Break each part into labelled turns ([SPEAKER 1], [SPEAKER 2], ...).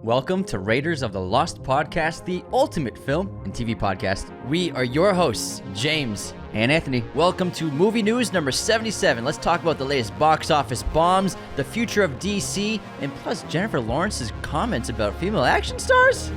[SPEAKER 1] Welcome to Raiders of the Lost Podcast, the ultimate film and TV podcast.
[SPEAKER 2] We are your hosts, James
[SPEAKER 1] and Anthony.
[SPEAKER 2] Welcome to movie news number 77. Let's talk about the latest box office bombs, the future of DC, and plus Jennifer Lawrence's comments about female action stars.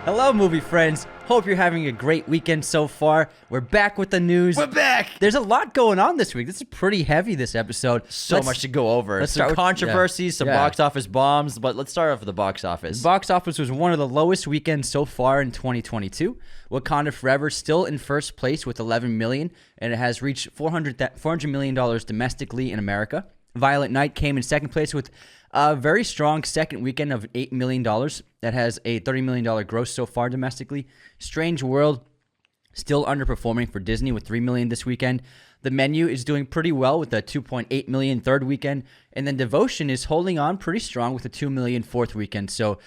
[SPEAKER 1] Hello, movie friends. Hope you're having a great weekend so far. We're back with the news.
[SPEAKER 2] We're back!
[SPEAKER 1] There's a lot going on this week. This is pretty heavy, this episode.
[SPEAKER 2] So much to go over.
[SPEAKER 1] Let's
[SPEAKER 2] some
[SPEAKER 1] start with
[SPEAKER 2] controversies, some box office bombs, but let's start off with the box office.
[SPEAKER 1] The box office was one of the lowest weekends so far in 2022. Wakanda Forever still in first place with $11 million, and it has reached $400 million domestically in America. Violent Night came in second place with a very strong second weekend of $8 million. That has a $30 million gross so far domestically. Strange World still underperforming for Disney with $3 million this weekend. The Menu is doing pretty well with a $2.8 million third weekend. And then Devotion is holding on pretty strong with a $2 million fourth weekend. So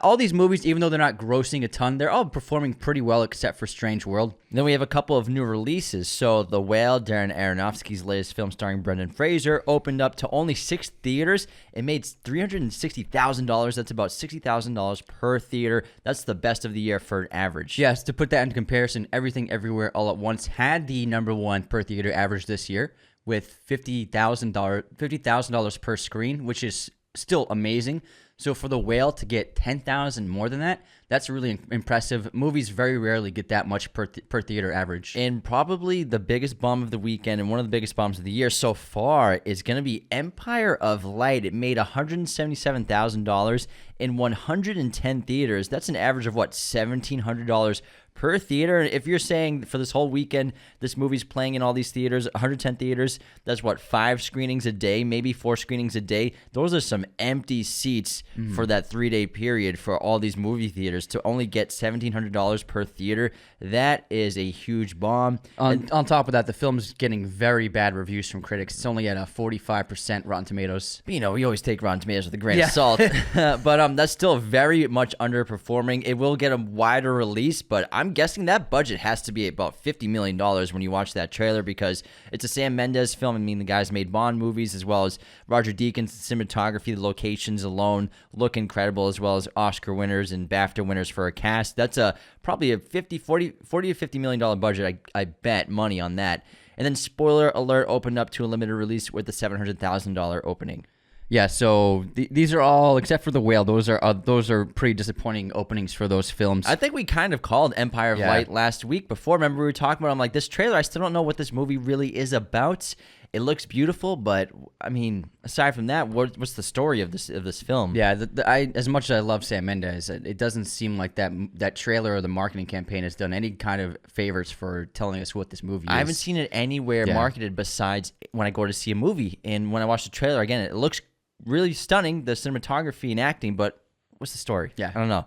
[SPEAKER 1] all these movies, even though they're not grossing a ton, they're all performing pretty well except for Strange World.
[SPEAKER 2] Then we have a couple of new releases. So The Whale, Darren Aronofsky's latest film starring Brendan Fraser, opened up to only 6 theaters. It made $360,000. That's about $60,000 per theater. That's the best of the year for an average.
[SPEAKER 1] Yes, to put that into comparison, Everything Everywhere All at Once had the number one per theater average this year with $50,000 per screen, which is still amazing. So for The Whale to get $10,000 more than that, that's really impressive. Movies very rarely get that much per theater average.
[SPEAKER 2] And probably the biggest bomb of the weekend and one of the biggest bombs of the year so far is going to be Empire of Light. It made $177,000 in 110 theaters. That's an average of, $1,700 per theater. And if you're saying for this whole weekend, this movie's playing in all these theaters, 110 theaters, that's 5 screenings a day, maybe 4 screenings a day. Those are some empty seats for that 3-day period for all these movie theaters. To only get $1,700 per theater, that is a huge bomb.
[SPEAKER 1] On top of that, the film's getting very bad reviews from critics. It's only at a 45% Rotten Tomatoes.
[SPEAKER 2] We always take Rotten Tomatoes with a grain of salt. But that's still very much underperforming. It will get a wider release, but I'm guessing that budget has to be about $50 million when you watch that trailer, because it's a Sam Mendes film. I mean, the guys made Bond movies, as well as Roger Deakins' cinematography. The locations alone look incredible, as well as Oscar winners and BAFTA winners for a cast. That's probably a $40 to $50 million budget. I bet money on that. And then spoiler alert, opened up to a limited release with the $700,000 opening.
[SPEAKER 1] Yeah, so these are all, except for The Whale, those are pretty disappointing openings for those films.
[SPEAKER 2] I think we kind of called Empire of Light last week before. Remember, we were talking about, I'm like, this trailer, I still don't know what this movie really is about. It looks beautiful, but I mean, aside from that, what's the story of this film?
[SPEAKER 1] Yeah, as much as I love Sam Mendes, it doesn't seem like that trailer or the marketing campaign has done any kind of favors for telling us what this movie is.
[SPEAKER 2] I haven't seen it anywhere marketed besides when I go to see a movie. And when I watch the trailer, again, it looks really stunning, the cinematography and acting, but what's the story?
[SPEAKER 1] Yeah.
[SPEAKER 2] I don't know.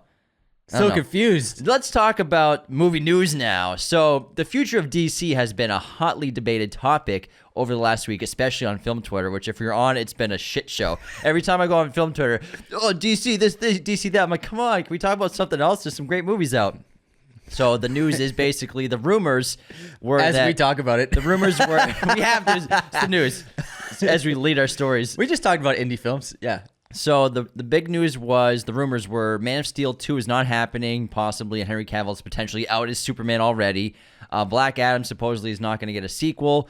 [SPEAKER 1] Confused.
[SPEAKER 2] Let's talk about movie news now. So the future of DC has been a hotly debated topic over the last week, especially on film Twitter, which if you're on, it's been a shit show. Every time I go on film Twitter, DC this, DC that. I'm like, come on, can we talk about something else? There's some great movies out. So the news is basically the rumors were
[SPEAKER 1] as we talk about it.
[SPEAKER 2] The rumors were it's the news as we lead our stories.
[SPEAKER 1] We just talked about indie films. Yeah.
[SPEAKER 2] So the big news was, the rumors were Man of Steel 2 is not happening, possibly, and Henry Cavill is potentially out as Superman already. Black Adam supposedly is not going to get a sequel.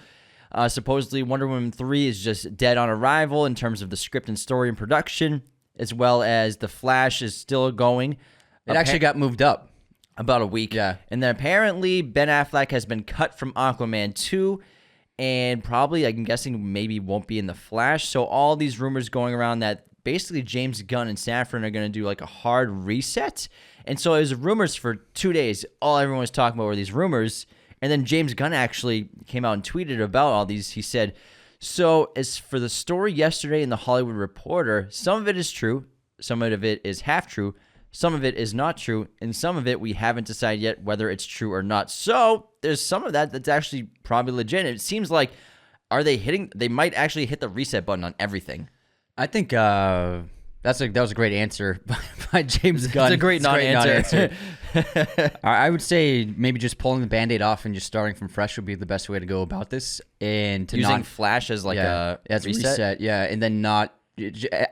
[SPEAKER 2] Supposedly Wonder Woman 3 is just dead on arrival in terms of the script and story and production, as well as The Flash is still going.
[SPEAKER 1] It actually got moved up.
[SPEAKER 2] About a week.
[SPEAKER 1] Yeah.
[SPEAKER 2] And then apparently Ben Affleck has been cut from Aquaman 2, and probably, I'm guessing, maybe won't be in The Flash. So all these rumors going around that basically James Gunn and Safran are going to do like a hard reset. And so it was rumors for 2 days. All everyone was talking about were these rumors. And then James Gunn actually came out and tweeted about all these. He said, so as for the story yesterday in the Hollywood Reporter, some of it is true. Some of it is half true. Some of it is not true, and some of it we haven't decided yet whether it's true or not. So there's some of that that's actually probably legit. It seems like, they might actually hit the reset button on everything.
[SPEAKER 1] I think That was a great answer by James Gunn.
[SPEAKER 2] It's a great non-answer.
[SPEAKER 1] I would say maybe just pulling the Band-Aid off and just starting from fresh would be the best way to go about this. And to
[SPEAKER 2] using
[SPEAKER 1] not
[SPEAKER 2] Flash as like a reset.
[SPEAKER 1] Yeah, and then not.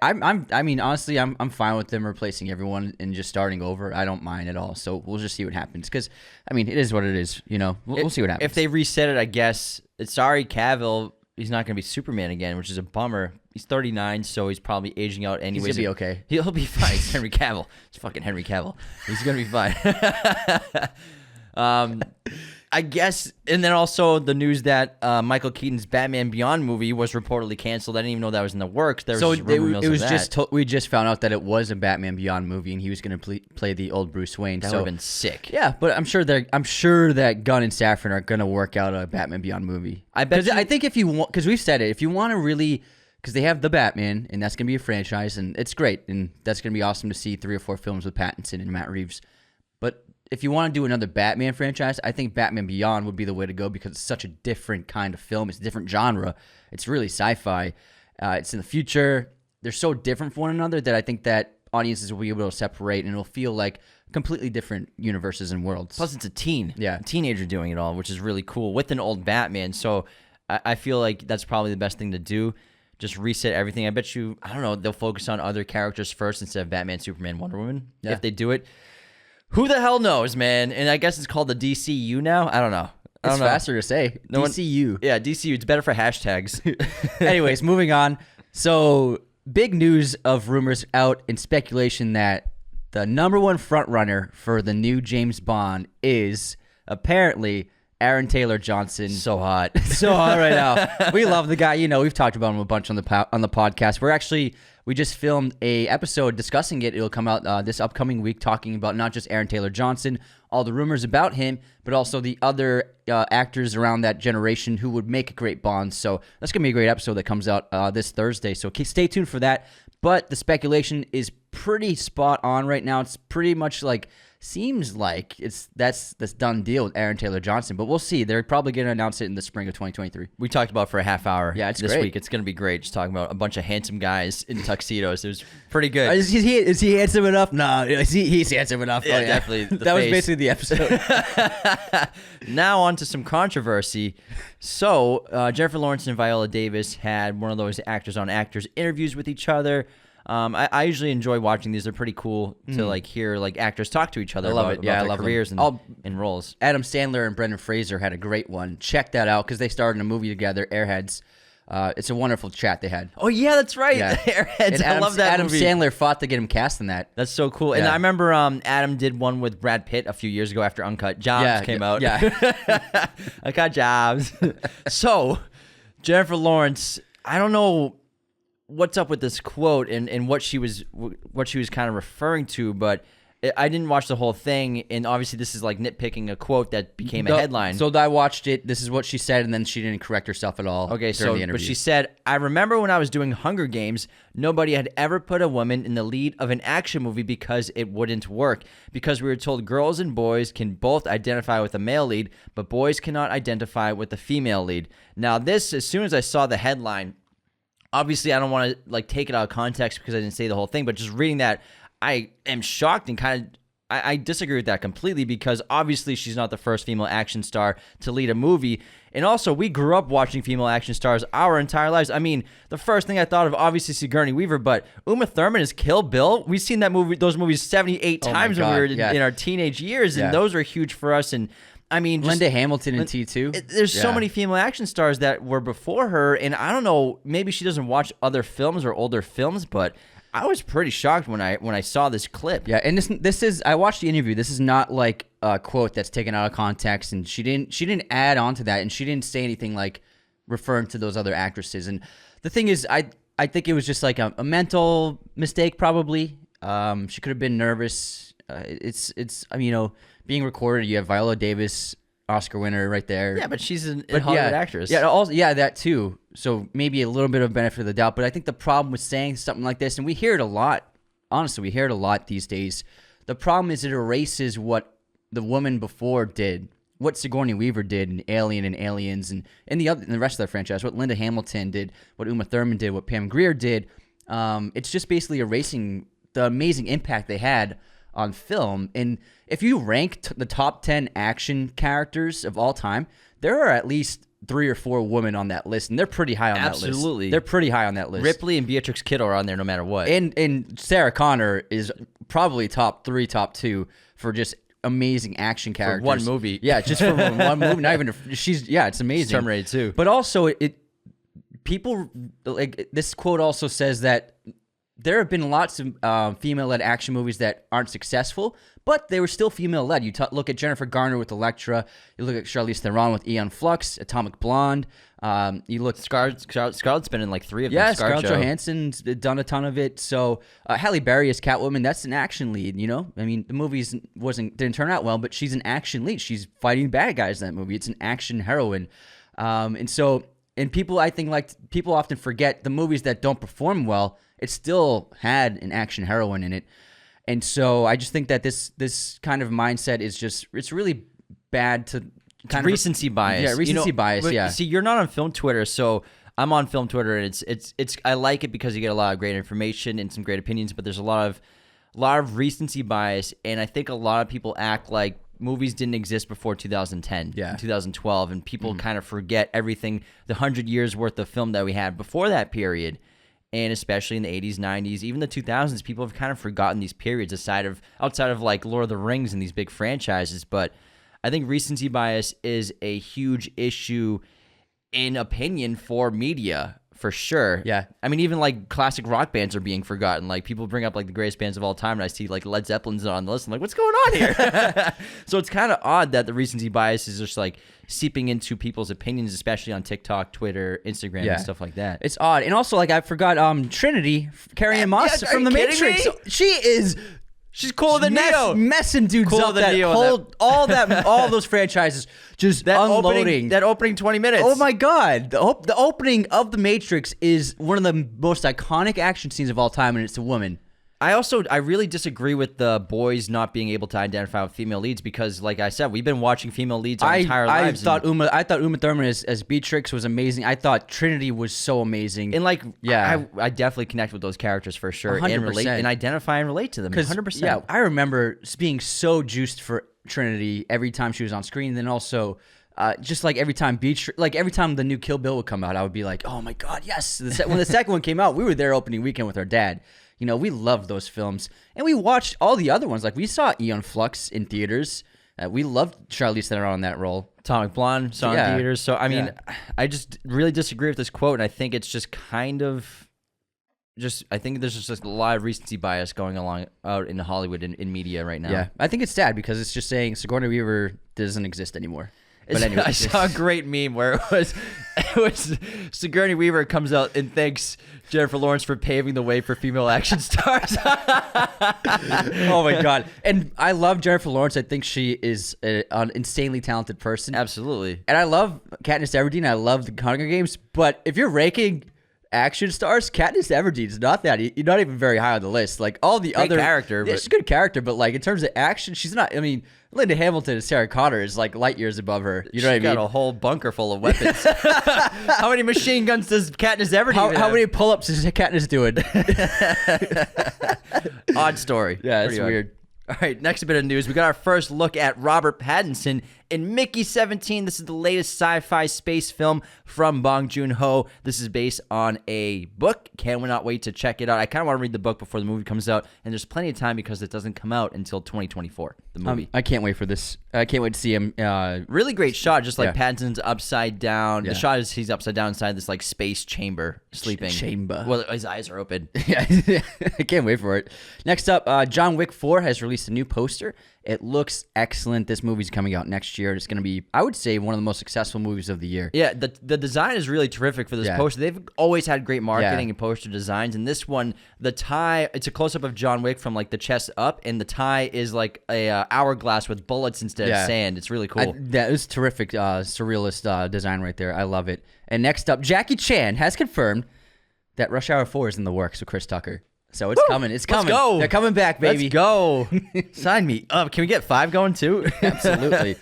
[SPEAKER 1] I mean, honestly, I'm fine with them replacing everyone and just starting over. I don't mind at all. So we'll just see what happens. Because I mean, it is what it is. You know, we'll see what happens.
[SPEAKER 2] If they reset it, I guess. Sorry, Cavill. He's not going to be Superman again, which is a bummer. He's 39, so he's probably aging out anyways.
[SPEAKER 1] He's going to be okay.
[SPEAKER 2] He'll be fine. It's Henry Cavill. It's fucking Henry Cavill. He's going to be fine. I guess, and then also the news that Michael Keaton's Batman Beyond movie was reportedly canceled. I didn't even know that was in the works. There was
[SPEAKER 1] we just found out that it was a Batman Beyond movie, and he was going to play the old Bruce Wayne.
[SPEAKER 2] That would have been sick.
[SPEAKER 1] Yeah, but I'm sure that Gunn and Safran are going to work out a Batman Beyond movie. I think if you want, because we've said it, if you want to really, because they have the Batman, and that's going to be a franchise, and it's great, and that's going to be awesome to see 3 or 4 films with Pattinson and Matt Reeves. But if you want to do another Batman franchise, I think Batman Beyond would be the way to go because it's such a different kind of film. It's a different genre. It's really sci-fi. It's in the future. They're so different from one another that I think that audiences will be able to separate, and it'll feel like completely different universes and worlds.
[SPEAKER 2] Plus, it's a teen.
[SPEAKER 1] Yeah.
[SPEAKER 2] A teenager doing it all, which is really cool with an old Batman. So I feel like that's probably the best thing to do. Just reset everything. I bet you, I don't know, they'll focus on other characters first instead of Batman, Superman, Wonder Woman. Yeah. If they do it. Who the hell knows, man? And I guess it's called the DCU now. I don't know.
[SPEAKER 1] It's faster to say. DCU.
[SPEAKER 2] Yeah, DCU. It's better for hashtags.
[SPEAKER 1] Anyways, moving on. So, big news of rumors out and speculation that the number one frontrunner for the new James Bond is apparently Aaron Taylor Johnson.
[SPEAKER 2] So hot.
[SPEAKER 1] So hot right now. We love the guy. You know, we've talked about him a bunch on the podcast. We just filmed a episode discussing it. It'll come out this upcoming week, talking about not just Aaron Taylor Johnson, all the rumors about him, but also the other actors around that generation who would make a great Bond. So that's going to be a great episode that comes out this Thursday. So stay tuned for that. But the speculation is pretty spot on right now. It's pretty much like, seems like that's done deal with Aaron Taylor Johnson, but we'll see. They're probably going to announce it in the spring of 2023.
[SPEAKER 2] We talked about it for a half hour.
[SPEAKER 1] Yeah, it's
[SPEAKER 2] this
[SPEAKER 1] great.
[SPEAKER 2] week. It's going to be great. Just talking about a bunch of handsome guys in tuxedos. It was pretty good.
[SPEAKER 1] Is he handsome enough? No, he's handsome enough.
[SPEAKER 2] Yeah, definitely.
[SPEAKER 1] That was basically the episode.
[SPEAKER 2] Now on to some controversy. So Jennifer Lawrence and Viola Davis had one of those actors on actors interviews with each other. I usually enjoy watching these. They're pretty cool to like hear like actors talk to each other about their careers and roles.
[SPEAKER 1] Adam Sandler and Brendan Fraser had a great one. Check that out because they starred in a movie together, Airheads. It's a wonderful chat they had.
[SPEAKER 2] Oh yeah, that's right.
[SPEAKER 1] Yeah.
[SPEAKER 2] Airheads. I love that movie.
[SPEAKER 1] Adam Sandler fought to get him cast in that.
[SPEAKER 2] That's so cool. And I remember Adam did one with Brad Pitt a few years ago after Uncut Jobs came out.
[SPEAKER 1] Yeah.
[SPEAKER 2] Uncut Jobs. So Jennifer Lawrence, I don't know what's up with this quote and what she was kind of referring to, but I didn't watch the whole thing, and obviously this is like nitpicking a quote that became a headline.
[SPEAKER 1] So I watched it. This is what she said, and then she didn't correct herself at all.
[SPEAKER 2] Okay,
[SPEAKER 1] during the interview.
[SPEAKER 2] But she said, "I remember when I was doing Hunger Games, nobody had ever put a woman in the lead of an action movie because it wouldn't work. Because we were told girls and boys can both identify with a male lead, but boys cannot identify with the female lead." Now this, as soon as I saw the headline, obviously I don't want to like take it out of context because I didn't say the whole thing, but just reading that, I am shocked and kind of I disagree with that completely because obviously she's not the first female action star to lead a movie. And also, we grew up watching female action stars our entire lives. I mean, the first thing I thought of, obviously, Sigourney Weaver, but Uma Thurman is Kill Bill. We've seen those movies 78 times when we were in our teenage years, and those are huge for us. And I mean,
[SPEAKER 1] Linda Hamilton in T2.
[SPEAKER 2] There's so many female action stars that were before her, and I don't know, maybe she doesn't watch other films or older films, but I was pretty shocked when I saw this clip.
[SPEAKER 1] Yeah, and this is I watched the interview. This is not like a quote that's taken out of context, and she didn't add on to that, and she didn't say anything like referring to those other actresses. And the thing is, I think it was just like a mental mistake, probably. She could have been nervous. It's I mean, being recorded. You have Viola Davis, Oscar winner, right there.
[SPEAKER 2] Yeah, but she's a Hollywood actress.
[SPEAKER 1] Yeah, also that too. So maybe a little bit of benefit of the doubt. But I think the problem with saying something like this, and we hear it a lot. Honestly, we hear it a lot these days. The problem is it erases what the woman before did, what Sigourney Weaver did in Alien and Aliens, and in the rest of the franchise, what Linda Hamilton did, what Uma Thurman did, what Pam Grier did. It's just basically erasing the amazing impact they had on film. And if you rank the top 10 action characters of all time, there are at least 3 or 4 women on that list, and they're pretty high on that list.
[SPEAKER 2] Absolutely.
[SPEAKER 1] They're pretty high on that list.
[SPEAKER 2] Ripley and Beatrix Kiddo are on there no matter what.
[SPEAKER 1] And Sarah Connor is probably top 3, top 2 for just amazing action characters.
[SPEAKER 2] For one movie.
[SPEAKER 1] Yeah, just for one movie. Not even it's amazing.
[SPEAKER 2] Terminator 2.
[SPEAKER 1] But also people like this quote also says that there have been lots of female-led action movies that aren't successful, but they were still female-led. You look at Jennifer Garner with Elektra. You look at Charlize Theron with Aeon Flux, Atomic Blonde. You look
[SPEAKER 2] Scarlett's been in like 3 of them.
[SPEAKER 1] Yeah, Scarlett Johansson's done a ton of it. So Halle Berry as Catwoman, that's an action lead. You know, I mean, the movies didn't turn out well, but she's an action lead. She's fighting bad guys in that movie. It's an action heroine, and people people often forget the movies that don't perform well. It still had an action heroine in it. And so I just think that this kind of mindset is it's really bad to kind of
[SPEAKER 2] recency bias.
[SPEAKER 1] Yeah, recency bias, yeah.
[SPEAKER 2] See, you're not on film Twitter, so I'm on film Twitter, and it's I like it because you get a lot of great information and some great opinions, but there's a lot of recency bias, and I think a lot of people act like movies didn't exist before 2010, 2012, and people kind of forget everything, the 100 years worth of film that we had before that period. And especially in the 80s, 90s, even the 2000s, people have kind of forgotten these periods outside of like Lord of the Rings and these big franchises. But I think recency bias is a huge issue in opinion for media, for sure.
[SPEAKER 1] Yeah.
[SPEAKER 2] I mean, even like classic rock bands are being forgotten. Like people bring up like the greatest bands of all time, and I see like Led Zeppelin's on the list. I'm like, what's going on here? So it's kind of odd that the recency bias is just like seeping into people's opinions, especially on TikTok, Twitter, Instagram, and stuff like that.
[SPEAKER 1] It's odd. And also, like, I forgot Trinity, Carrie Ann Moss from The Matrix. She's cooler than Neo. Messing dudes up. All those franchises just unloading.
[SPEAKER 2] That opening 20 minutes.
[SPEAKER 1] Oh my God. The opening of The Matrix is one of the most iconic action scenes of all time, and it's a woman.
[SPEAKER 2] I really disagree with the boys not being able to identify with female leads because, like I said, we've been watching female leads our entire lives.
[SPEAKER 1] I thought Uma Thurman as Beatrix was amazing. I thought Trinity was so amazing.
[SPEAKER 2] And I definitely connect with those characters for sure
[SPEAKER 1] 100%.
[SPEAKER 2] and relate and identify and relate to them 100%.
[SPEAKER 1] Yeah, I remember being so juiced for Trinity every time she was on screen. And then also, just like every time every time the new Kill Bill would come out, I would be like, oh my God, yes! When the second one came out, we were there opening weekend with our dad. You know, we loved those films. And we watched all the other ones. Like, we saw Aeon Flux in theaters. We loved Charlize Theron on that role.
[SPEAKER 2] Atomic Blonde saw in theaters. So, I mean, I just really disagree with this quote. And I think it's just kind of I think there's just a lot of recency bias going along out in Hollywood in media right now.
[SPEAKER 1] Yeah, I think it's sad because it's just saying Sigourney Weaver doesn't exist anymore. But anyway,
[SPEAKER 2] I saw a great meme where it was Sigourney Weaver comes out and thanks Jennifer Lawrence for paving the way for female action stars.
[SPEAKER 1] Oh my God. And I love Jennifer Lawrence. I think she is an insanely talented person.
[SPEAKER 2] Absolutely.
[SPEAKER 1] And I love Katniss Everdeen. I love the Hunger Games. But if you're ranking action stars, Katniss Everdeen's not that. You're not even very high on the list. Like all the other
[SPEAKER 2] character,
[SPEAKER 1] she's a good character, but like in terms of action, she's not. I mean, Linda Hamilton and Sarah Connor is like light years above her. You know what I mean?
[SPEAKER 2] She's got a whole bunker full of weapons. How many machine guns does Katniss Everdeen have?
[SPEAKER 1] How many pull-ups is Katniss doing?
[SPEAKER 2] Odd story.
[SPEAKER 1] Yeah, it's weird.
[SPEAKER 2] All right, next bit of news. We got our first look at Robert Pattinson in Mickey 17. This is the latest sci-fi space film from Bong Joon-ho. This is based on a book. Cannot wait to check it out. I kind of want to read the book before the movie comes out, and there's plenty of time because it doesn't come out until 2024, the movie.
[SPEAKER 1] I can't wait for this. I can't wait to see him.
[SPEAKER 2] Really great shot, just like Pattinson's upside down. The shot is he's upside down inside this like space chamber, sleeping.
[SPEAKER 1] Chamber.
[SPEAKER 2] Well, his eyes are open.
[SPEAKER 1] Yeah, I can't wait for it. Next up, John Wick 4 has released a new poster. It looks excellent. This movie's coming out next year. It's going to be, I would say, one of the most successful movies of the year.
[SPEAKER 2] Yeah, the design is really terrific for this poster. They've always had great marketing and poster designs. And this one, the tie, it's a close-up of John Wick from like the chest up, and the tie is like a hourglass with bullets instead of sand. It's really cool.
[SPEAKER 1] That was terrific, surrealist design right there. I love it. And next up, Jackie Chan has confirmed that Rush Hour 4 is in the works with Chris Tucker. So it's coming. It's coming.
[SPEAKER 2] go.
[SPEAKER 1] They're coming back, baby.
[SPEAKER 2] Let's go. Sign me up. Can we get 5 going too?
[SPEAKER 1] Absolutely.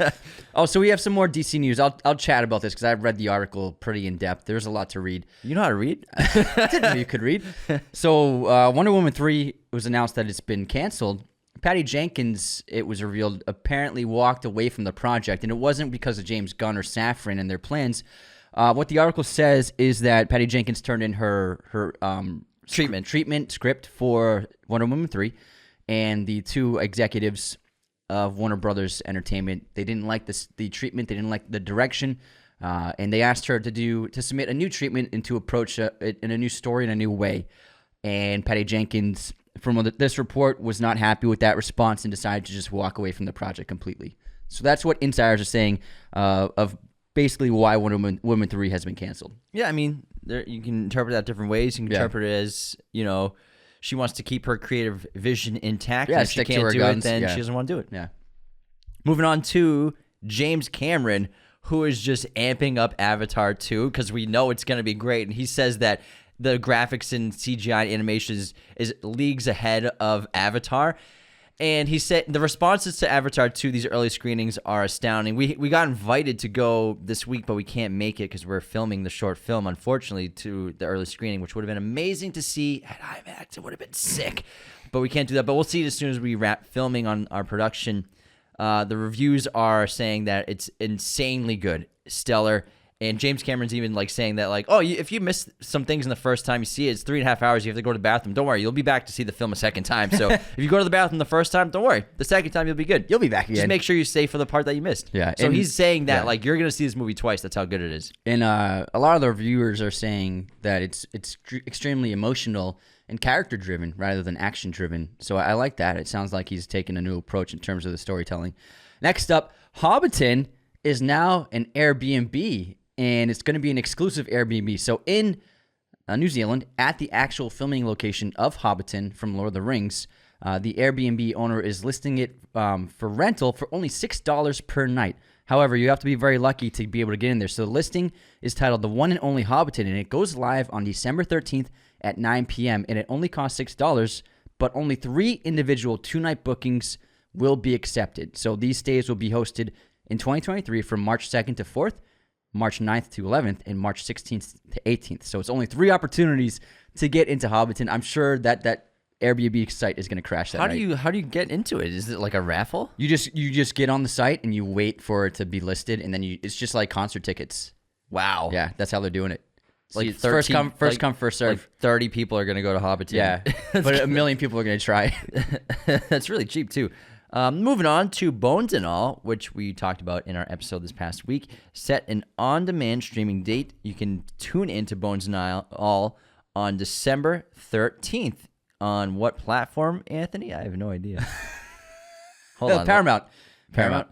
[SPEAKER 1] Oh, so we have some more DC news. I'll chat about this because I've read the article pretty in depth. There's a lot to read.
[SPEAKER 2] You know how to read?
[SPEAKER 1] I didn't know you could read. So Wonder Woman 3 was announced that it's been canceled. Patty Jenkins, it was revealed, apparently walked away from the project, and it wasn't because of James Gunn or Safran and their plans. What the article says is that Patty Jenkins turned in her treatment script for Wonder Woman 3, and the 2 executives of Warner Brothers Entertainment, they didn't like the treatment, they didn't like the direction, and they asked her to submit a new treatment and to approach it in a new story in a new way. And Patty Jenkins, from this report, was not happy with that response and decided to just walk away from the project completely. So that's what insiders are saying of basically why Wonder Woman 3 has been canceled.
[SPEAKER 2] Yeah, I mean, you can interpret that different ways. You can interpret it as, she wants to keep her creative vision intact.
[SPEAKER 1] Yeah,
[SPEAKER 2] and if she can't do it, then she doesn't want to do it.
[SPEAKER 1] Yeah.
[SPEAKER 2] Moving on to James Cameron, who is just amping up Avatar 2 because we know it's going to be great. And he says that the graphics and CGI animation is leagues ahead of Avatar. And he said the responses to Avatar 2, these early screenings, are astounding. We got invited to go this week, but we can't make it because we're filming the short film, unfortunately, to the early screening, which would have been amazing to see at IMAX. It would have been sick. But we can't do that. But we'll see it as soon as we wrap filming on our production. The reviews are saying that it's insanely good, stellar. And James Cameron's even saying that if you miss some things in the first time you see it, it's 3.5 hours. You have to go to the bathroom. Don't worry, you'll be back to see the film a second time. So if you go to the bathroom the first time, don't worry. The second time you'll be good.
[SPEAKER 1] You'll be back again.
[SPEAKER 2] Just make sure you stay for the part that you missed.
[SPEAKER 1] Yeah.
[SPEAKER 2] So he's saying that you're gonna see this movie twice. That's how good it is.
[SPEAKER 1] And a lot of the reviewers are saying that it's extremely emotional and character driven rather than action driven. So I like that. It sounds like he's taken a new approach in terms of the storytelling. Next up, Hobbiton is now an Airbnb. And it's going to be an exclusive Airbnb. So in New Zealand, at the actual filming location of Hobbiton from Lord of the Rings, the Airbnb owner is listing it for rental for only $6 per night. However, you have to be very lucky to be able to get in there. So the listing is titled The One and Only Hobbiton, and it goes live on December 13th at 9 p.m., and it only costs $6, but only 3 individual 2-night bookings will be accepted. So these stays will be hosted in 2023 from March 2nd to 4th, March 9th to 11th, and March 16th to 18th. So it's only 3 opportunities to get into Hobbiton. I'm sure that Airbnb site is going to crash that night.
[SPEAKER 2] How do you get into it? Is it like a raffle?
[SPEAKER 1] You just get on the site and you wait for it to be listed, and then it's just like concert tickets.
[SPEAKER 2] Wow.
[SPEAKER 1] Yeah, that's how they're doing it.
[SPEAKER 2] Like
[SPEAKER 1] it's first come, first serve.
[SPEAKER 2] Like 30 people are going to go to Hobbiton.
[SPEAKER 1] Yeah, but 1 million people are going to try.
[SPEAKER 2] That's really cheap too. Moving on to Bones and All, which we talked about in our episode this past week, set an on-demand streaming date. You can tune into Bones and All on December 13th. On what platform, Anthony? I have no idea. Hold on.
[SPEAKER 1] Paramount.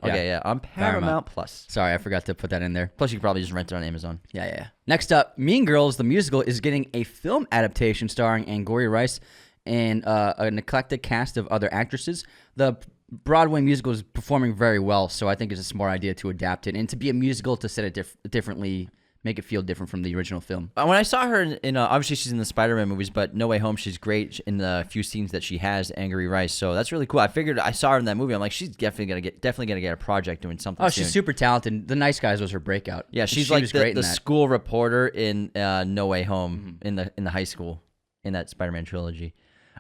[SPEAKER 2] Okay, yeah. On Paramount Plus.
[SPEAKER 1] Sorry, I forgot to put that in there.
[SPEAKER 2] Plus, you can probably just rent it on Amazon.
[SPEAKER 1] Yeah. Next up, Mean Girls, the musical, is getting a film adaptation starring Angourie Rice and an eclectic cast of other actresses. The Broadway musical is performing very well, so I think it's a smart idea to adapt it and to be a musical to set it differently, make it feel different from the original film.
[SPEAKER 2] When I saw her in obviously she's in the Spider-Man movies, but No Way Home, she's great in the few scenes that she has, Angourie Rice. So that's really cool. I figured I saw her in that movie. I'm like, she's definitely gonna get a project doing something.
[SPEAKER 1] Oh,
[SPEAKER 2] soon.
[SPEAKER 1] She's super talented. The Nice Guys was her breakout.
[SPEAKER 2] Yeah, she was great the school reporter in No Way Home in the high school in that Spider-Man trilogy.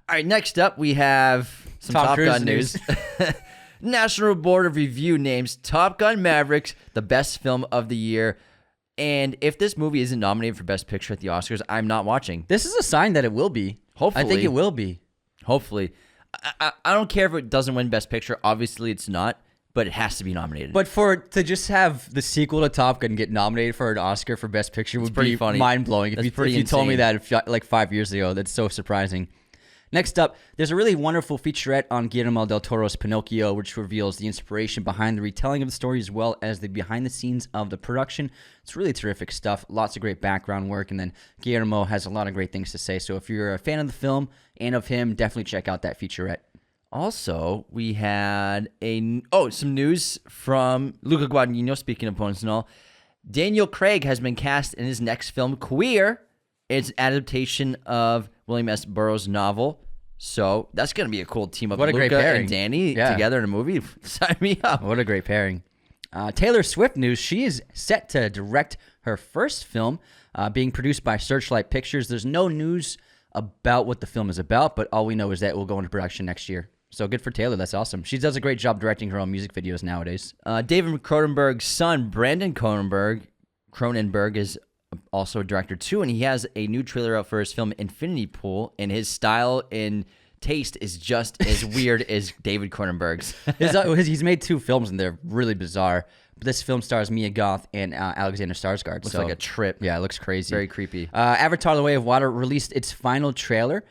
[SPEAKER 2] All right, next up we have some Top Gun news. National Board of Review names Top Gun Maverick the best film of the year. And if this movie isn't nominated for Best Picture at the Oscars, I'm not watching.
[SPEAKER 1] This is a sign that it will be.
[SPEAKER 2] Hopefully.
[SPEAKER 1] I think it will be.
[SPEAKER 2] Hopefully. I don't care if it doesn't win Best Picture. Obviously, it's not. But it has to be nominated.
[SPEAKER 1] But to just have the sequel to Top Gun get nominated for an Oscar for Best Picture would be
[SPEAKER 2] funny.
[SPEAKER 1] Mind-blowing. If you told me that like 5 years ago, that's so surprising. Next up, there's a really wonderful featurette on Guillermo del Toro's Pinocchio, which reveals the inspiration behind the retelling of the story as well as the behind-the-scenes of the production. It's really terrific stuff. Lots of great background work, and then Guillermo has a lot of great things to say. So if you're a fan of the film and of him, definitely check out that featurette.
[SPEAKER 2] Also, we had some news from Luca Guadagnino, speaking of Bones and All. Daniel Craig has been cast in his next film, Queer. It's an adaptation of William S. Burroughs' novel. So that's gonna be a cool team up.
[SPEAKER 1] What a great
[SPEAKER 2] Luca
[SPEAKER 1] pairing.
[SPEAKER 2] and Danny
[SPEAKER 1] Yeah.
[SPEAKER 2] together in a movie. Sign me up.
[SPEAKER 1] What a great pairing. Taylor Swift news. She is set to direct her first film being produced by Searchlight Pictures. There's no news about what the film is about, but all we know is that it will go into production next year. So good for Taylor. That's awesome. She does a great job directing her own music videos nowadays.
[SPEAKER 2] David Cronenberg's son, Brandon Cronenberg is also a director too, and he has a new trailer out for his film Infinity Pool, and his style and taste is just as weird as David Cronenberg's.
[SPEAKER 1] He's made 2 films, and they're really bizarre. But this film stars Mia Goth and Alexander Skarsgård.
[SPEAKER 2] Looks like a trip.
[SPEAKER 1] Yeah, it looks crazy.
[SPEAKER 2] Very creepy.
[SPEAKER 1] Avatar: The Way of Water released its final trailer.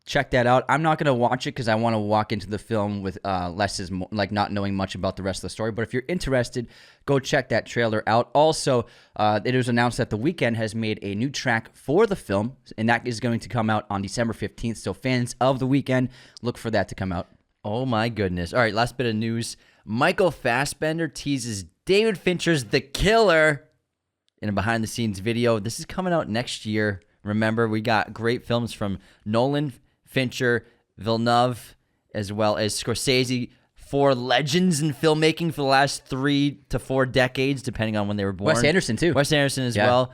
[SPEAKER 1] Check that out. I'm not going to watch it because I want to walk into the film with less is more, like not knowing much about the rest of the story. But if you're interested, go check that trailer out. Also, it was announced that The Weeknd has made a new track for the film, and that is going to come out on December 15th. So fans of The Weeknd, look for that to come out.
[SPEAKER 2] Oh my goodness. All right, last bit of news. Michael Fassbender teases David Fincher's The Killer in a behind-the-scenes video. This is coming out next year. Remember, we got great films from Nolan, Fincher, Villeneuve, as well as Scorsese, 4 legends in filmmaking for the last 3 to 4 decades, depending on when they were born.
[SPEAKER 1] Wes Anderson, too.
[SPEAKER 2] Wes Anderson as well.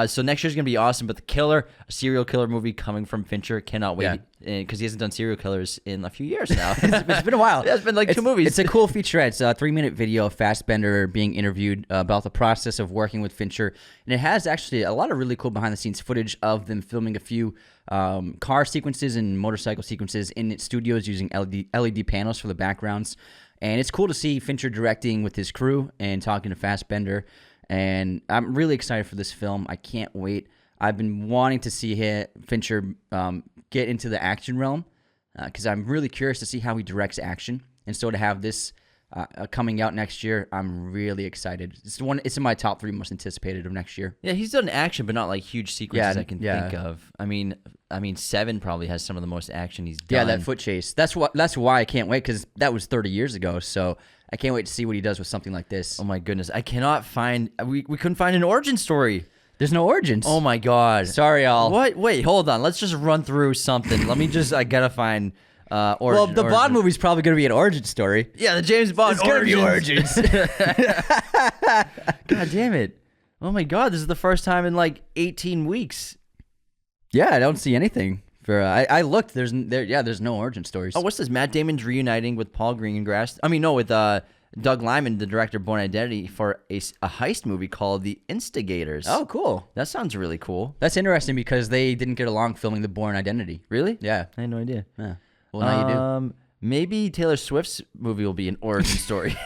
[SPEAKER 2] So next year's going to be awesome. But The Killer, a serial killer movie coming from Fincher, cannot wait. Because he hasn't done serial killers in a few years now.
[SPEAKER 1] It's been a while.
[SPEAKER 2] It's been like 2 movies.
[SPEAKER 1] It's a cool featurette. It's a 3-minute video of Fassbender being interviewed about the process of working with Fincher. And it has actually a lot of really cool behind-the-scenes footage of them filming a few car sequences and motorcycle sequences in studios using LED panels for the backgrounds. And it's cool to see Fincher directing with his crew and talking to Fassbender. And I'm really excited for this film. I can't wait. I've been wanting to see Fincher get into the action realm because I'm really curious to see how he directs action. And so to have this coming out next year, I'm really excited. It's in my top 3 most anticipated of next year.
[SPEAKER 2] Yeah, he's done action, but not like huge sequences I can think of. I mean, 7 probably has some of the most action he's done.
[SPEAKER 1] Yeah, that foot chase. That's why I can't wait, because that was 30 years ago. So I can't wait to see what he does with something like this.
[SPEAKER 2] Oh my goodness, I cannot find. We couldn't find an origin story.
[SPEAKER 1] There's no origins.
[SPEAKER 2] Oh my god.
[SPEAKER 1] Sorry, y'all.
[SPEAKER 2] What? Wait, hold on. Let's just run through something. Let me just. I gotta find. Origin,
[SPEAKER 1] well, the Bond movie's probably going to be an origin story.
[SPEAKER 2] Yeah, the James Bond.
[SPEAKER 1] It's going to be origins.
[SPEAKER 2] God damn it. Oh my god, this is the first time in like 18 weeks.
[SPEAKER 1] Yeah, I don't see anything. I looked. There's no origin stories.
[SPEAKER 2] Oh, what's this? Matt Damon's reuniting with Paul Greengrass. With Doug Liman, the director of Born Identity, for a heist movie called The Instigators.
[SPEAKER 1] Oh, cool.
[SPEAKER 2] That sounds really cool.
[SPEAKER 1] That's interesting because they didn't get along filming the Born Identity.
[SPEAKER 2] Really?
[SPEAKER 1] Yeah.
[SPEAKER 2] I had no idea.
[SPEAKER 1] Yeah. Well, now you do.
[SPEAKER 2] Maybe Taylor Swift's movie will be an origin story.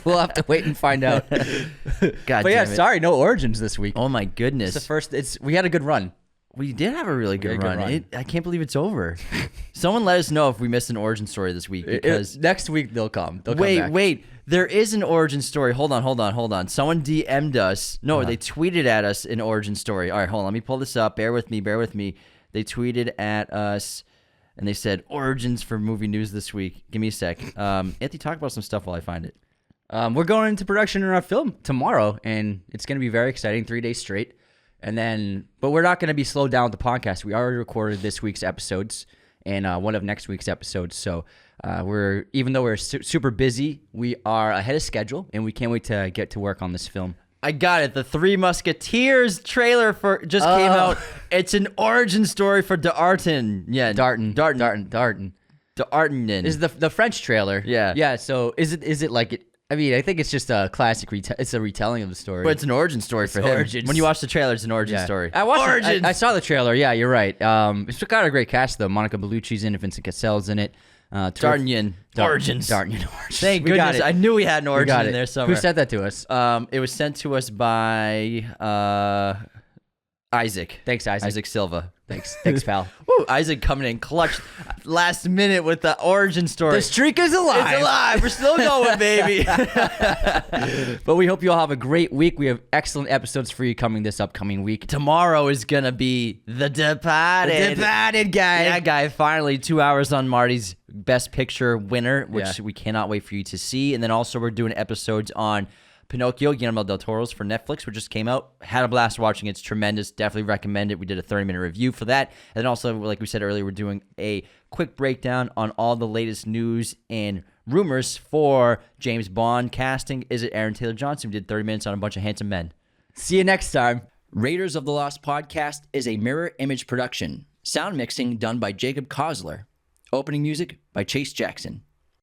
[SPEAKER 1] We'll have to wait and find out.
[SPEAKER 2] God
[SPEAKER 1] but yeah,
[SPEAKER 2] damn it.
[SPEAKER 1] Sorry, no origins this week.
[SPEAKER 2] Oh my goodness.
[SPEAKER 1] It's the first. We had a good run.
[SPEAKER 2] We did have a really good run. I can't believe it's over. Someone let us know if we missed an origin story this week, because
[SPEAKER 1] next week they'll come.
[SPEAKER 2] Wait. There is an origin story. Hold on. Someone DM'd us. No, they tweeted at us an origin story. All right, hold on. Let me pull this up. Bear with me. They tweeted at us, and they said, origins for movie news this week. Give me a sec. Anthony, talk about some stuff while I find it.
[SPEAKER 1] We're going into production in our film tomorrow, and it's going to be very exciting, 3 days straight. But we're not going to be slowed down with the podcast. We already recorded this week's episodes and one of next week's episodes. So even though we're super busy, we are ahead of schedule, and we can't wait to get to work on this film.
[SPEAKER 2] I got it. The Three Musketeers trailer just came out. It's an origin story for D'Artagnan. Yeah,
[SPEAKER 1] Darton.
[SPEAKER 2] D'Artagnan.
[SPEAKER 1] Is the French trailer?
[SPEAKER 2] Yeah.
[SPEAKER 1] Yeah. So is it like it? I mean, I think it's just a classic. It's a retelling of the story.
[SPEAKER 2] But it's an origin story for him.
[SPEAKER 1] Origins.
[SPEAKER 2] When you watch the trailer, it's an origin story.
[SPEAKER 1] I watched it. I saw the trailer. Yeah, you're right. It's got a great cast though. Monica Bellucci's in it. Vincent Cassel's in it.
[SPEAKER 2] D'Artagnan. Origins.
[SPEAKER 1] D'Artagnan origins.
[SPEAKER 2] Thank goodness. I knew we had an origin in there somewhere.
[SPEAKER 1] Who sent that to us?
[SPEAKER 2] It was sent to us by Isaac.
[SPEAKER 1] Thanks, Isaac.
[SPEAKER 2] Isaac Silva.
[SPEAKER 1] Thanks, pal.
[SPEAKER 2] Woo, Isaac coming in clutch last minute with the origin story.
[SPEAKER 1] The streak is alive.
[SPEAKER 2] It's alive. We're still going, baby.
[SPEAKER 1] But we hope you all have a great week. We have excellent episodes for you coming this upcoming week.
[SPEAKER 2] Tomorrow is going to be The Departed.
[SPEAKER 1] The Departed guy.
[SPEAKER 2] Yeah, guy. Finally, 2 hours on Marty's Best Picture winner, which we cannot wait for you to see. And then also we're doing episodes on Pinocchio, Guillermo del Toro's for Netflix, which just came out. Had a blast watching it. It's tremendous. Definitely recommend it. We did a 30-minute review for that. And then also, like we said earlier, we're doing a quick breakdown on all the latest news and rumors for James Bond casting. Is it Aaron Taylor Johnson? We did 30 minutes on a bunch of handsome men.
[SPEAKER 1] See you next time.
[SPEAKER 3] Raiders of the Lost podcast is a mirror image production. Sound mixing done by Jacob Kossler. Opening music by Chase Jackson.